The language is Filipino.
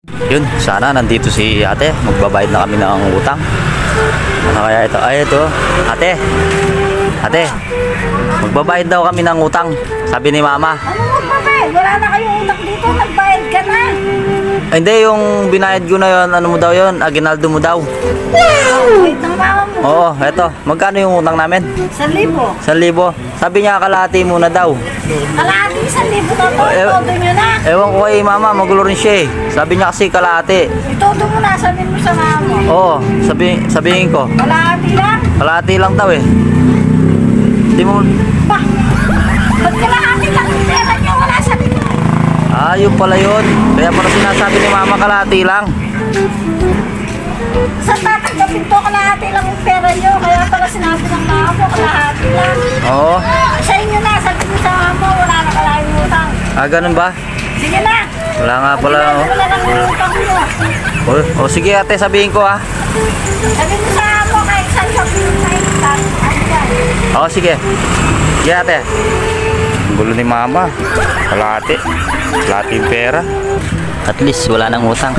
Yun, sana nandito si ate. Magbabayad na kami ng utang. Ano kaya ito? Ay, ito. Ate. Ate. Magbabayad daw kami ng utang. Sabi ni mama. Ano magbabayad? Wala na kayong utang dito. Nagbayad ka na. Ay, hindi, yung binayad ko na yun. Ano mo daw yun? Aguinaldo mo daw. Wait ng mama mo. Oo, eto. Magkano yung utang namin? 1,000. 1,000. Sabi niya kalahati muna daw. Kalahati 1,000 na to. Eh, Itodo nyo na. Ewan ko kay mama, magulo rin siya eh. Sabi niya kasi kalahati. Itodo mo na. Sabihin mo sa mama mo. Oo, sabihin ko. Kalahati lang. Kalahati lang daw eh. Hindi mo... Pa. Ba't kalahati lang yung pera nyo? Wala sa dito. Ah, yun pala yun. Kaya pala sinasabi ni mama kalahati lang. Sa tatanggapin to, kalahati lang yung pera nyo. Kaya pala sinabi ng mama mo, kalahati lang. Oo. Sa inyo na. Sabi mo sa mama mo, wala na kalahing utang. Ah, ganun ba? Sige na. Wala nga pala. Oh. Wala lang yung utang nyo. O sige ate, sabihin ko ah. Sabi mo sa mama mo, kahit saan sabihin mo sa utang. Ano yan? Oo, sige. Sige ate. Ang gulo ni mama. Kalahati. Kalahati yung pera. At least wala nang utang.